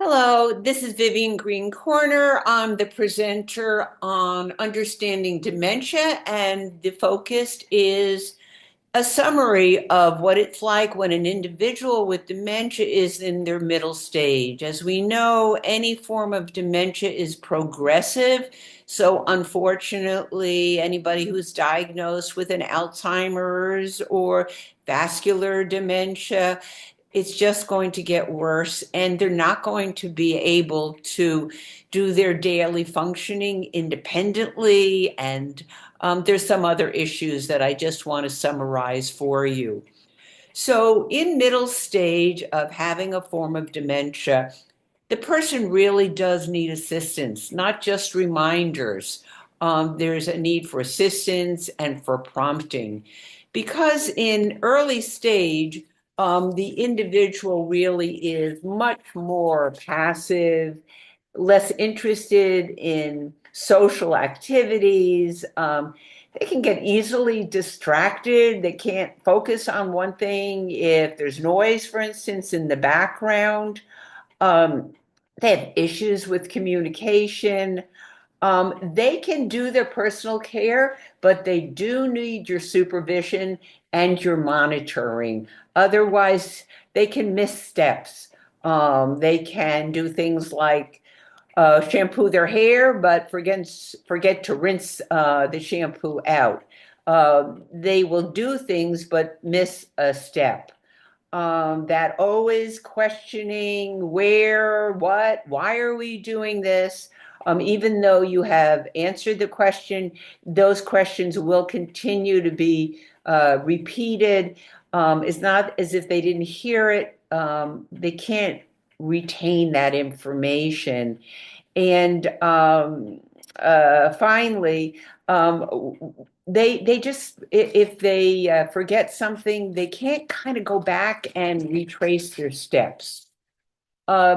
Hello, this is Vivian Green Corner. I'm the presenter on understanding dementia, and the focus is a summary of what it's like when an individual with dementia is in their middle stage. As we know, any form of dementia is progressive. So, unfortunately, anybody who's diagnosed with an Alzheimer's or vascular dementia, it's just going to get worse, and they're not going to be able to do their daily functioning independently. And there's some other issues that I just want to summarize for you. So, in middle stage of having a form of dementia, the person really does need assistance, not just reminders. There's a need for assistance and for prompting. Because in early stage, the individual really is much more passive, less interested in social activities. They can get easily distracted. They can't focus on one thing if there's noise, for instance, in the background. Um, they have issues with communication. They can do their personal care, but they do need your supervision and your monitoring. Otherwise, they can miss steps. They can do things like shampoo their hair, but forget to rinse the shampoo out. They will do things but miss a step. That always questioning where, what, why are we doing this? Even though you have answered the question, those questions will continue to be repeated. It's not as if they didn't hear it. They can't retain that information. And finally, they just if they forget something, they can't kind of go back and retrace their steps. I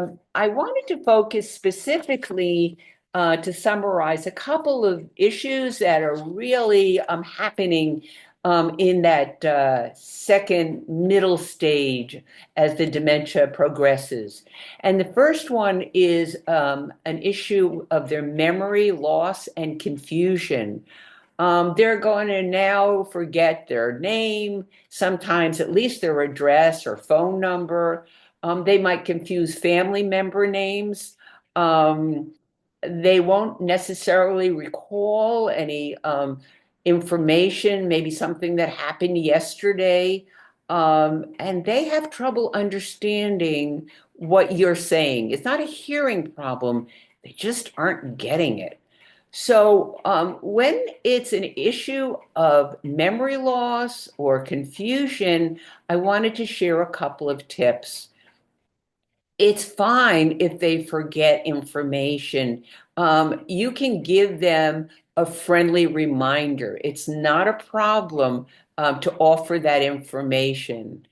wanted to focus specifically to summarize a couple of issues that are really happening in that second middle stage as the dementia progresses. And the first one is an issue of their memory loss and confusion. They're going to now forget their name, sometimes at least their address or phone number. They might confuse family member names. Um, they won't necessarily recall any information, maybe something that happened yesterday. And they have trouble understanding what you're saying. It's not a hearing problem, they just aren't getting it. So, when it's an issue of memory loss or confusion, I wanted to share a couple of tips. It's fine if they forget information. You can give them a friendly reminder. It's not a problem to offer that information.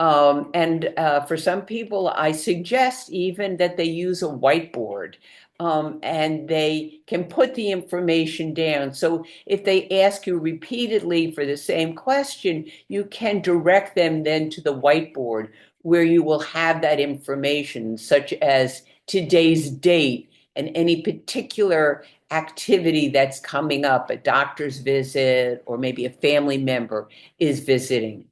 And for some people, I suggest even that they use a whiteboard, and they can put the information down. So if they ask you repeatedly for the same question, you can direct them then to the whiteboard where you will have that information, such as today's date and any particular activity that's coming up, a doctor's visit, or maybe a family member is visiting.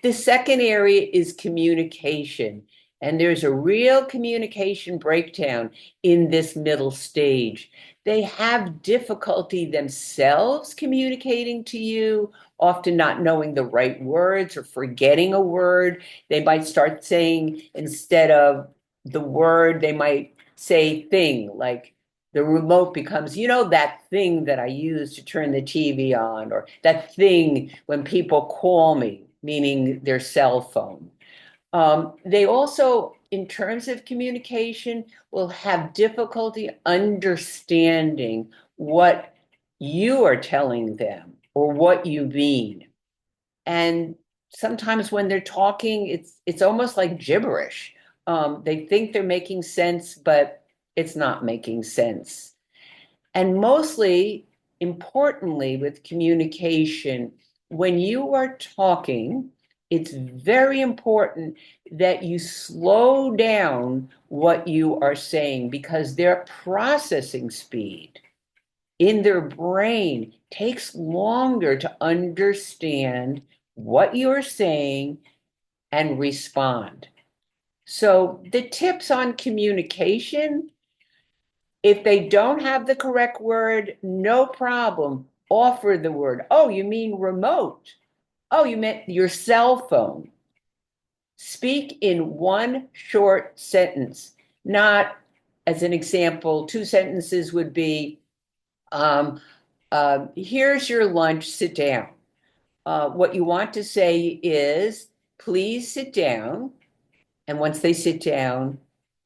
The second area is communication. And there's a real communication breakdown in this middle stage. They have difficulty themselves communicating to you, often not knowing the right words or forgetting a word. They might start saying, instead of the word, they might say thing, like the remote becomes, that thing that I use to turn the TV on, or that thing when people call me, meaning their cell phone. They also, in terms of communication, will have difficulty understanding what you are telling them or what you mean. And sometimes when they're talking, it's almost like gibberish. They think they're making sense, but it's not making sense. And mostly, importantly, with communication, when you are talking, It's very important that you slow down what you are saying because their processing speed in their brain takes longer to understand what you're saying and respond. So the tips on communication, if they don't have the correct word, no problem. Offer the word. Oh, you mean remote? Oh, you meant your cell phone. Speak in one short sentence, not as an example, two sentences would be, um, here's your lunch, sit down. What you want to say is, please sit down. And once they sit down,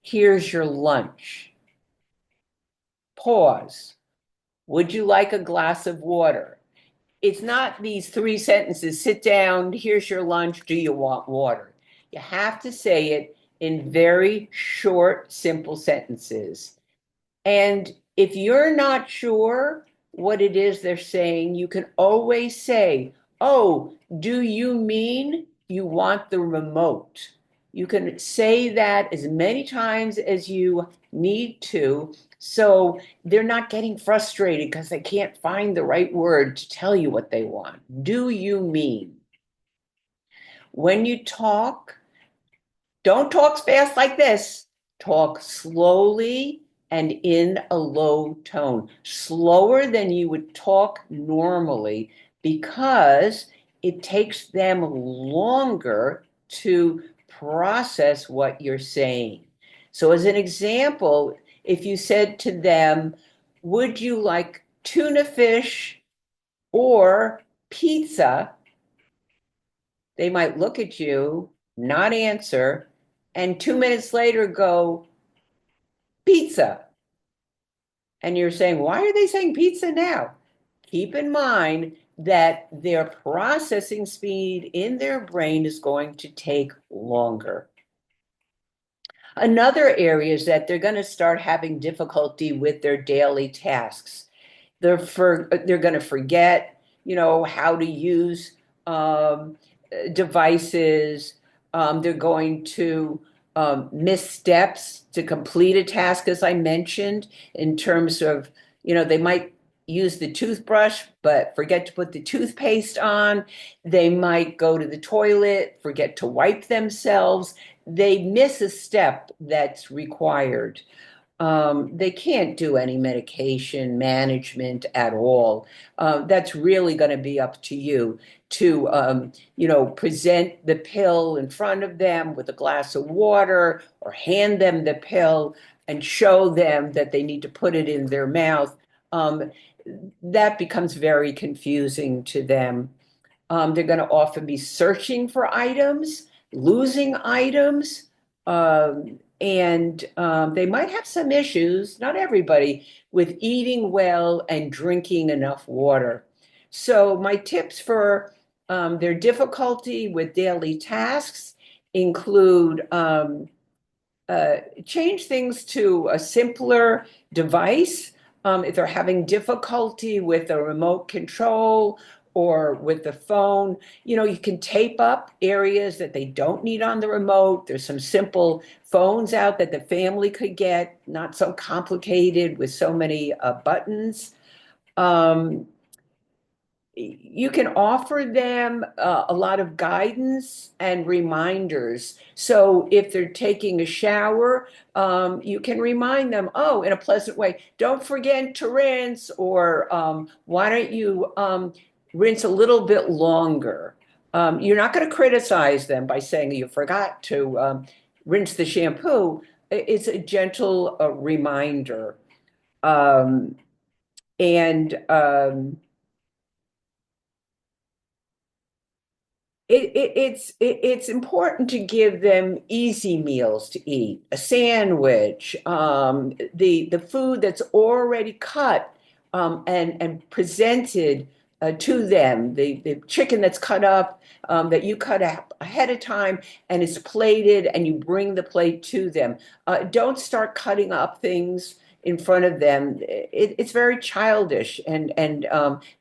here's your lunch. Pause. Would you like a glass of water? It's not these three sentences, sit down, here's your lunch, do you want water? You have to say it in very short, simple sentences. And if you're not sure what it is they're saying, you can always say, oh, do you mean you want the remote? You can say that as many times as you need to. So they're not getting frustrated because they can't find the right word to tell you what they want. Do you mean? When you talk, don't talk fast like this. Talk slowly and in a low tone, slower than you would talk normally, because it takes them longer to process what you're saying. So, as an example, if you said to them, would you like tuna fish or pizza? They might look at you, not answer, and 2 minutes later go, pizza. And you're saying, why are they saying pizza now? Keep in mind that their processing speed in their brain is going to take longer. Another area is that they're going to start having difficulty with their daily tasks. They're going to forget, how to use um, devices. They're going to miss steps to complete a task, as I mentioned, in terms of, they might use the toothbrush, but forget to put the toothpaste on. They might go to the toilet, forget to wipe themselves. They miss a step that's required. They can't do any medication management at all. That's really going to be up to you to, present the pill in front of them with a glass of water or hand them the pill and show them that they need to put it in their mouth. That becomes very confusing to them. They're going to often be searching for items, losing items, and they might have some issues, not everybody, with eating well and drinking enough water. So, my tips for their difficulty with daily tasks include change things to a simpler device. If they're having difficulty with a remote control or with the phone, you can tape up areas that they don't need on the remote. There's some simple phones out that the family could get, not so complicated with so many buttons. Um, you can offer them a lot of guidance and reminders. So if they're taking a shower, you can remind them, oh, in a pleasant way, don't forget to rinse, or why don't you rinse a little bit longer? You're not going to criticize them by saying you forgot to rinse the shampoo. It's a gentle reminder. Um, and it's important to give them easy meals to eat, a sandwich, the food that's already cut and presented to them, the chicken that's cut up, that you cut up ahead of time and is plated, and you bring the plate to them. Don't start cutting up things in front of them, it's very childish, and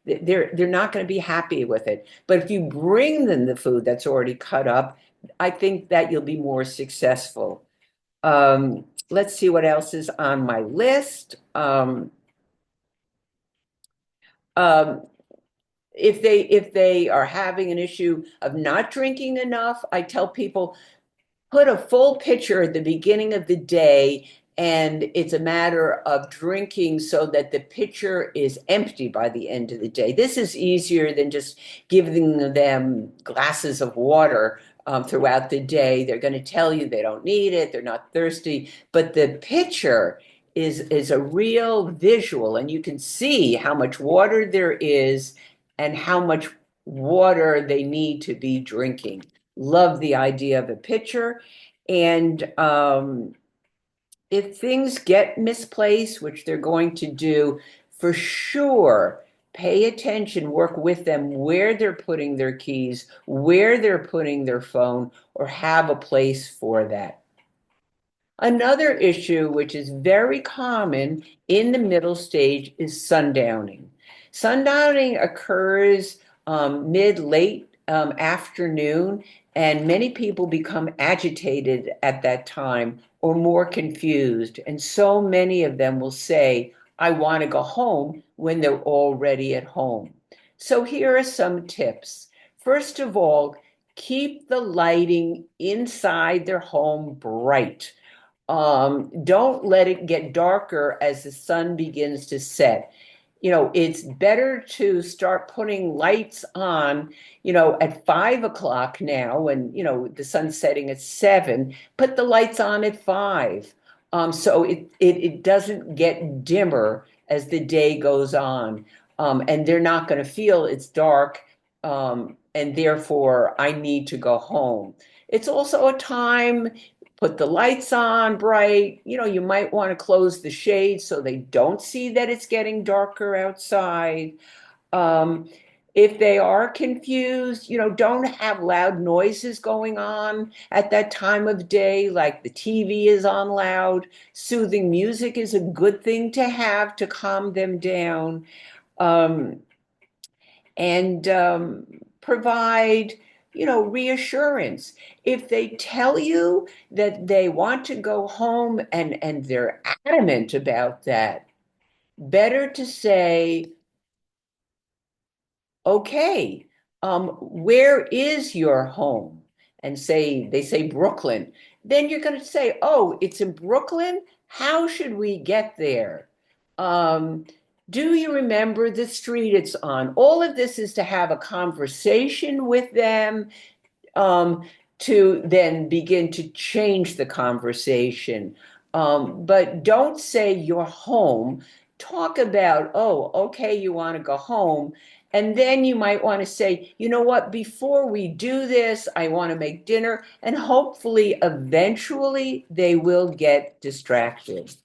they're not going to be happy with it. But if you bring them the food that's already cut up, I think that you'll be more successful. Let's see what else is on my list. Um, if they are having an issue of not drinking enough, I tell people put a full pitcher at the beginning of the day, and it's a matter of drinking so that the pitcher is empty by the end of the day. This is easier than just giving them glasses of water throughout the day. They're going to tell you they don't need it, they're not thirsty, but the pitcher is a real visual, and you can see how much water there is and how much water they need to be drinking. Love the idea of a pitcher. And if things get misplaced, which they're going to do, for sure, pay attention, work with them where they're putting their keys, where they're putting their phone, or have a place for that. Another issue, which is very common in the middle stage, is sundowning. Sundowning occurs late afternoon, and many people become agitated at that time or more confused. And so many of them will say, I want to go home when they're already at home. So here are some tips. First of all, keep the lighting inside their home bright. Don't let it get darker as the sun begins to set. It's better to start putting lights on, at 5 o'clock now, when, the sun's setting at 7, put the lights on at 5. So it doesn't get dimmer as the day goes on. And they're not going to feel it's dark, and therefore I need to go home. It's also a time, put the lights on bright. You might want to close the shades so they don't see that it's getting darker outside. Um, if they are confused, don't have loud noises going on at that time of day, like the TV is on loud. Soothing music is a good thing to have to calm them down. Um, and provide, reassurance. If they tell you that they want to go home and they're adamant about that, better to say, okay, where is your home? And they say Brooklyn. Then you're going to say, oh, it's in Brooklyn? How should we get there? Um, do you remember the street it's on? All of this is to have a conversation with them, um, to then begin to change the conversation. But don't say you're home. Talk about, oh, okay, you want to go home. And then you might want to say, you know what, before we do this, I want to make dinner. And hopefully, eventually, they will get distracted.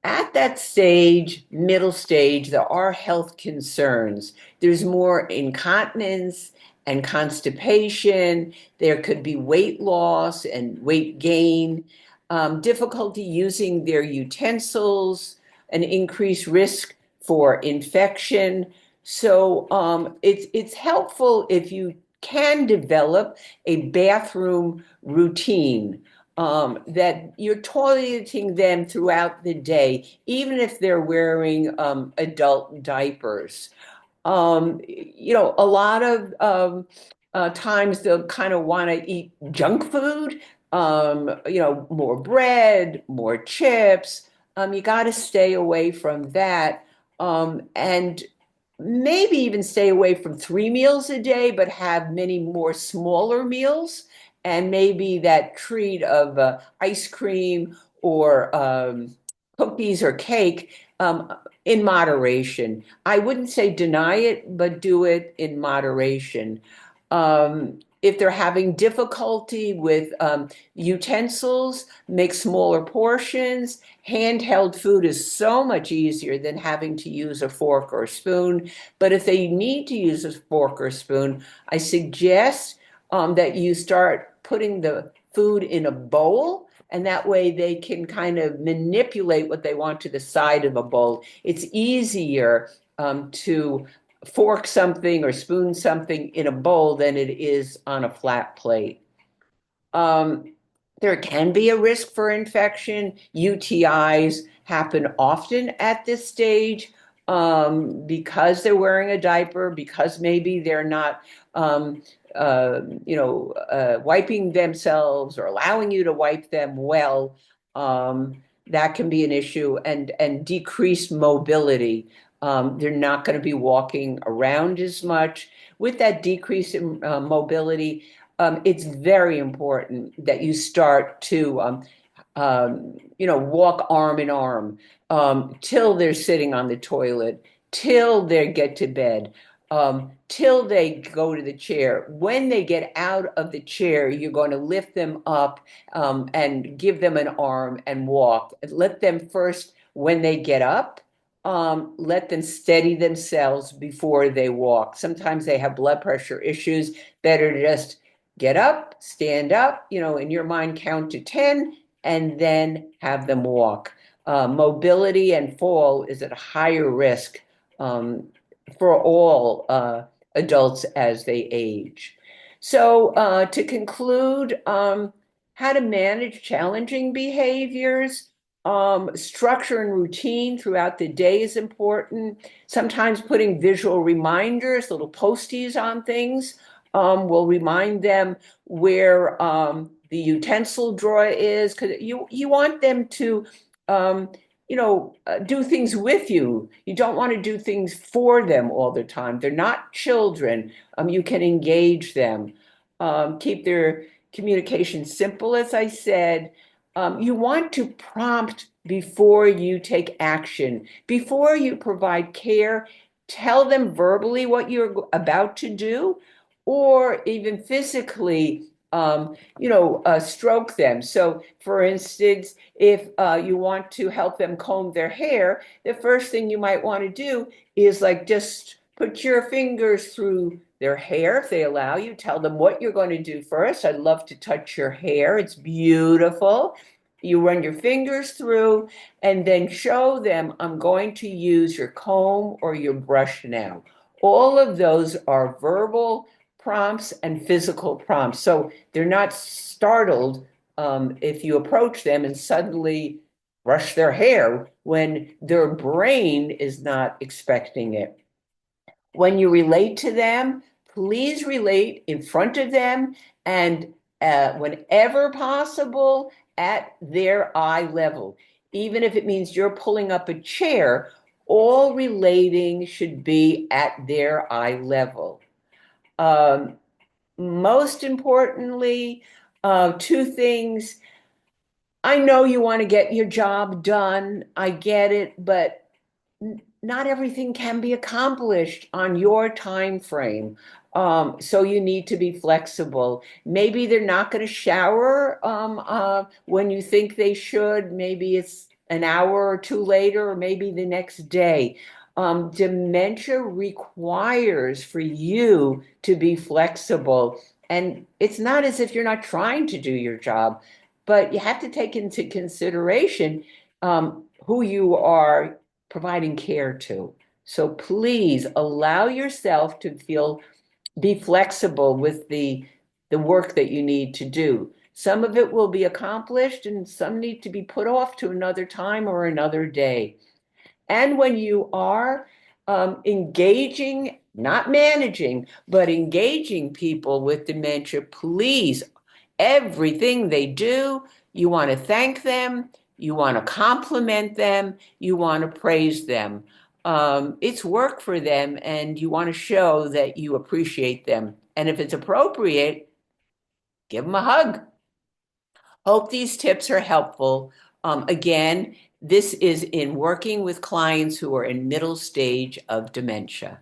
At that stage, middle stage, there are health concerns. There's more incontinence and constipation. There could be weight loss and weight gain, difficulty using their utensils, an increased risk for infection. So it's helpful if you can develop a bathroom routine, that you're toileting them throughout the day, even if they're wearing adult diapers. A lot of times they'll kind of want to eat junk food, more bread, more chips. You got to stay away from that. And maybe even stay away from 3 meals a day, but have many more smaller meals, and maybe that treat of ice cream or cookies or cake, in moderation. I wouldn't say deny it, but do it in moderation. If they're having difficulty with utensils, make smaller portions. Handheld food is so much easier than having to use a fork or a spoon. But if they need to use a fork or spoon, I suggest that you start putting the food in a bowl, and that way they can kind of manipulate what they want to the side of a bowl. It's easier to fork something or spoon something in a bowl than it is on a flat plate. Um, there can be a risk for infection. UTIs happen often at this stage because they're wearing a diaper, because maybe they're not, wiping themselves or allowing you to wipe them well. That can be an issue, and decreased mobility. They're not going to be walking around as much. With that decrease in mobility, it's very important that you start to, walk arm in arm till they're sitting on the toilet, till they get to bed, till they go to the chair. When they get out of the chair, you're going to lift them up and give them an arm and walk. Let them first, when they get up, let them steady themselves before they walk. Sometimes they have blood pressure issues. Better to just get up, stand up, in your mind, count to 10, and then have them walk. Mobility and fall is at a higher risk um, for all adults as they age. So, to conclude, how to manage challenging behaviors. Structure and routine throughout the day is important. Sometimes putting visual reminders, little posties on things, will remind them where the utensil drawer is, because you want them to do things with you. You don't want to do things for them all the time. They're not children. You can engage them. Keep their communication simple, as I said. You want to prompt before you take action. Before you provide care, tell them verbally what you're about to do, or even physically, stroke them. So, for instance, if you want to help them comb their hair, the first thing you might want to do is like just put your fingers through their hair if they allow you. Tell them what you're going to do first. I'd love to touch your hair. It's beautiful. You run your fingers through and then show them, I'm going to use your comb or your brush now. All of those are verbal prompts and physical prompts. So they're not startled if you approach them and suddenly brush their hair when their brain is not expecting it. When you relate to them, please relate in front of them and whenever possible at their eye level. Even if it means you're pulling up a chair, all relating should be at their eye level. Um, Most importantly, two things. I know you want to get your job done. I get it, but not everything can be accomplished on your time frame. So you need to be flexible. Maybe they're not going to shower when you think they should. Maybe it's an hour or two later, or maybe the next day. Dementia requires for you to be flexible. And it's not as if you're not trying to do your job, but you have to take into consideration who you are providing care to. So please allow yourself to be flexible with the work that you need to do. Some of it will be accomplished and some need to be put off to another time or another day. And when you are engaging, not managing, but engaging people with dementia, please, everything they do, you want to thank them, you want to compliment them, you want to praise them. It's work for them, and you want to show that you appreciate them. And if it's appropriate, give them a hug. Hope these tips are helpful. Again, this is in working with clients who are in middle stage of dementia.